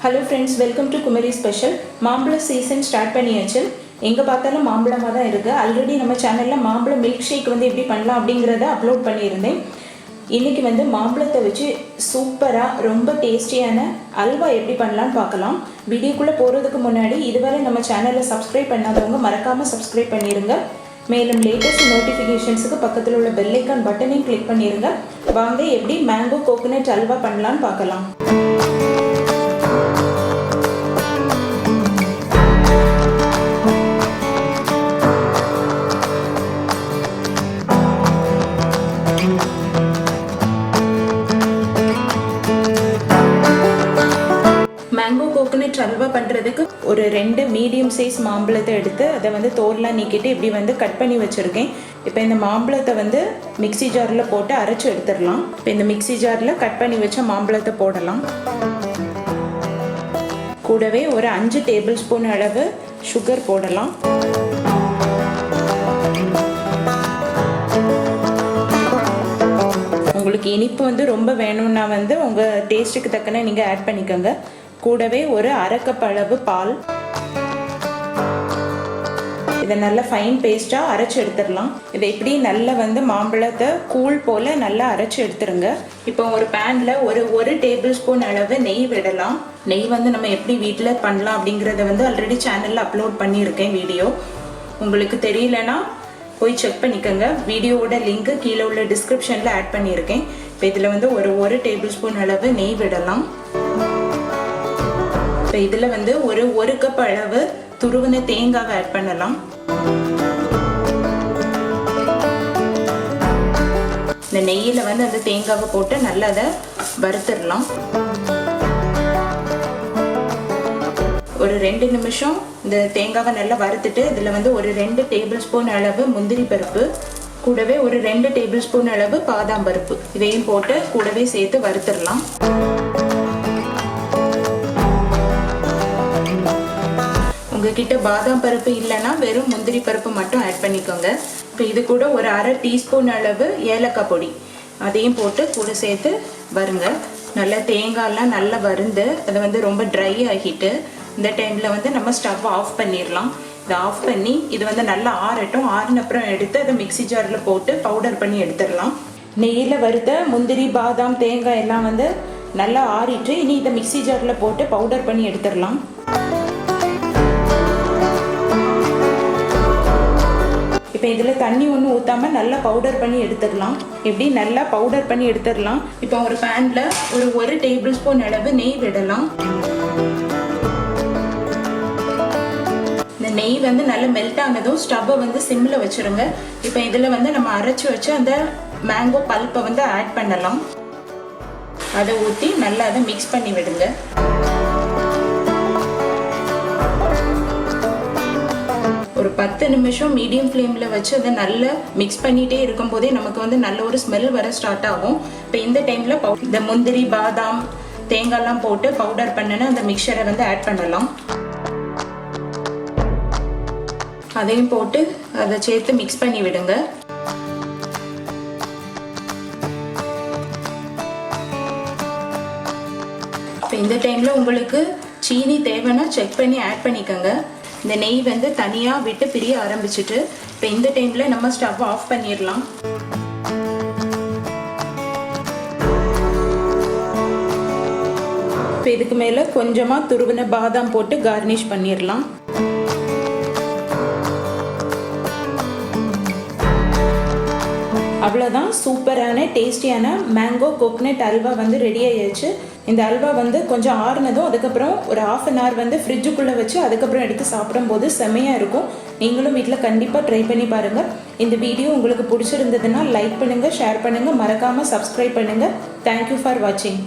Hello friends, welcome to Kumari Special. மாம்பழ season start பண்ணியாச்சு. எங்க பார்த்தாலும் மாம்பழமா தான் இருக்கு. ஆல்ரெடி நம்ம சேனல்ல மாம்பழ மில்க் ஷேக் வந்து எப்படி பண்ணலாம் அப்படிங்கறத அப்லோட் பண்ணியிருந்தேன். இன்னைக்கு வந்து மாம்பழத்தை வச்சு சூப்பரா ரொம்ப டேஸ்டியான அல்வா எப்படி பண்ணலாம்னு பார்க்கலாம். வீடியோக்குள்ள போறதுக்கு முன்னாடி இதுவரை நம்ம சேனலை சப்ஸ்கிரைப் பண்ணாதவங்க மறக்காம சப்ஸ்கிரைப் பண்ணிருங்க. மேலும் லேட்டஸ்ட் நோட்டிஃபிகேஷன்ஸுக்கு பக்கத்தில் உள்ள பெல் ஐகான் பட்டனையும் கிளிக் பண்ணிருங்க. வாங்க எப்படி மேங்கோ கோகனட் அல்வா பண்ணலாம்னு பார்க்கலாம். மேங்கோ கோகனட் அல்வா பண்ணுறதுக்கு ஒரு 2 மீடியம் சைஸ் மாம்பழத்தை எடுத்து அதை வந்து தோல்லாம் நீக்கிட்டு இப்படி வந்து கட் பண்ணி வச்சுருக்கேன். இப்போ இந்த மாம்பழத்தை வந்து மிக்சி ஜாரில் போட்டு அரைச்சி எடுத்துடலாம். இப்போ இந்த மிக்சி ஜாரில் கட் பண்ணி வச்ச மாம்பழத்தை போடலாம். கூடவே ஒரு 5 டேபிள் ஸ்பூன் அளவு சுகர் போடலாம். உங்களுக்கு இனிப்பு வந்து ரொம்ப வேணும்னா வந்து உங்கள் டேஸ்ட்டுக்கு தக்கன நீங்கள் ஆட் பண்ணிக்கோங்க. கூடவே ஒரு 1/2 கப் அளவு பால். இதை நல்லா ஃபைன் பேஸ்ட்டாக அரைச்சி எடுத்துடலாம். இதை இப்படி நல்லா வந்து மாம்பழத்தை கூழ் போல் நல்லா அரைச்சி எடுத்துருங்க. இப்போ ஒரு பேனில் ஒரு டேபிள் ஸ்பூன் அளவு நெய் விடலாம். நெய் வந்து நம்ம எப்படி வீட்டில் பண்ணலாம் அப்படிங்கிறத வந்து ஆல்ரெடி சேனலில் அப்லோட் பண்ணியிருக்கேன் வீடியோ. உங்களுக்கு தெரியலனா போய் செக் பண்ணிக்கோங்க. வீடியோவோட லிங்க்கு கீழே உள்ள டிஸ்கிரிப்ஷனில் ஆட் பண்ணியிருக்கேன். இப்போ இதில் வந்து ஒரு டேபிள் ஸ்பூன் அளவு நெய் விடலாம். இப்போ இதில் வந்து ஒரு கப் அளவு துருவின தேங்காவை ஆட் பண்ணலாம். இந்த நெய்யில் வந்து அந்த தேங்காவை போட்டு நல்லா அதை வறுத்துடலாம். ஒரு 2 நிமிஷம் இந்த தேங்காவை நல்லா வறுத்துட்டு இதில் வந்து ஒரு 2 டேபிள் ஸ்பூன் அளவு முந்திரி பருப்பு, கூடவே ஒரு 2 டேபிள் ஸ்பூன் அளவு பாதாம் பருப்பு இதையும் போட்டு கூடவே சேர்த்து வறுத்துடலாம். உங்ககிட்ட பாதாம் பருப்பு இல்லைன்னா வெறும் முந்திரி பருப்பு மட்டும் ஆட் பண்ணிக்கோங்க. இப்போ இது கூட ஒரு 1/2 டீஸ்பூன் அளவு ஏலக்காய் பொடி அதையும் போட்டு கூட சேர்த்து வருங்க. நல்லா தேங்காயெல்லாம் நல்லா வறுந்து அதை வந்து ரொம்ப ட்ரை ஆகிட்டு இந்த டைமில் வந்து நம்ம ஸ்டவ் ஆஃப் பண்ணிடலாம். இதை ஆஃப் பண்ணி இது வந்து நல்லா ஆறட்டும். ஆறினப்புறம் எடுத்து அதை மிக்சி ஜாரில் போட்டு பவுடர் பண்ணி எடுத்துடலாம். நெய்யில் வறுத்த முந்திரி பாதாம் தேங்காய் எல்லாம் வந்து நல்லா ஆறிட்டு இனி இதை மிக்சி ஜாரில் போட்டு பவுடர் பண்ணி எடுத்துடலாம். இப்போ இதில் தண்ணி ஒன்றும் ஊற்றாமல் நல்லா பவுடர் பண்ணி எடுத்துடலாம். எப்படி நல்லா பவுடர் பண்ணி எடுத்துடலாம். இப்போ ஒரு பேனில் ஒரு டேபிள் ஸ்பூன் அளவு நெய் விடலாம். இந்த நெய் வந்து நல்லா மெல்ட் ஆனதும் ஸ்டவ்வை வந்து சிம்மில் வச்சுருங்க. இப்போ இதில் வந்து நம்ம அரைச்சி வச்சு அந்த மேங்கோ பல்ப்பை வந்து ஆட் பண்ணலாம். அதை ஊற்றி நல்லா அதை மிக்ஸ் பண்ணி விடுங்க. ஒரு 10 நிமிஷம் மீடியம் ஃப்ளேமில் வச்சு அதை நல்லா மிக்ஸ் பண்ணிகிட்டே இருக்கும் போதே நமக்கு வந்து நல்ல ஒரு ஸ்மெல் வர ஸ்டார்ட் ஆகும். இப்போ இந்த டைமில் இந்த முந்திரி பாதாம் தேங்காய்லாம் போட்டு பவுடர் பண்ணின அந்த மிக்சரை வந்து ஆட் பண்ணலாம். அதையும் போட்டு அதை சேர்த்து மிக்ஸ் பண்ணி விடுங்க. இப்போ இந்த டைமில் உங்களுக்கு சீனி தேவைன்னா செக் பண்ணி ஆட் பண்ணிக்கோங்க. இந்த நெய் வந்து தனியாக விட்டு பிரிய ஆரம்பிச்சுட்டு இப்போ இந்த டைமில் நம்ம ஸ்டவ் ஆஃப் பண்ணிடலாம். இப்போ இதுக்கு மேலே கொஞ்சமாக துருவின பாதாம் போட்டு கார்னிஷ் பண்ணிடலாம். அவ்வளோதான், சூப்பரான டேஸ்டியான மேங்கோ கோகனட் அல்வா வந்து ரெடி ஆயிடுச்சு. இந்த அல்வா வந்து கொஞ்சம் ஆறுனதும் அதுக்கப்புறம் ஒரு 1/2 hour வந்து ஃப்ரிட்ஜுக்குள்ளே வச்சு அதுக்கப்புறம் எடுத்து சாப்பிடும்போது செம்மையாக இருக்கும். நீங்களும் வீட்டில் கண்டிப்பாக ட்ரை பண்ணி பாருங்கள். இந்த வீடியோ உங்களுக்கு பிடிச்சிருந்ததுன்னா லைக் பண்ணுங்கள், ஷேர் பண்ணுங்கள், மறக்காமல் சப்ஸ்கிரைப் பண்ணுங்கள். தேங்க்யூ ஃபார் வாட்சிங்.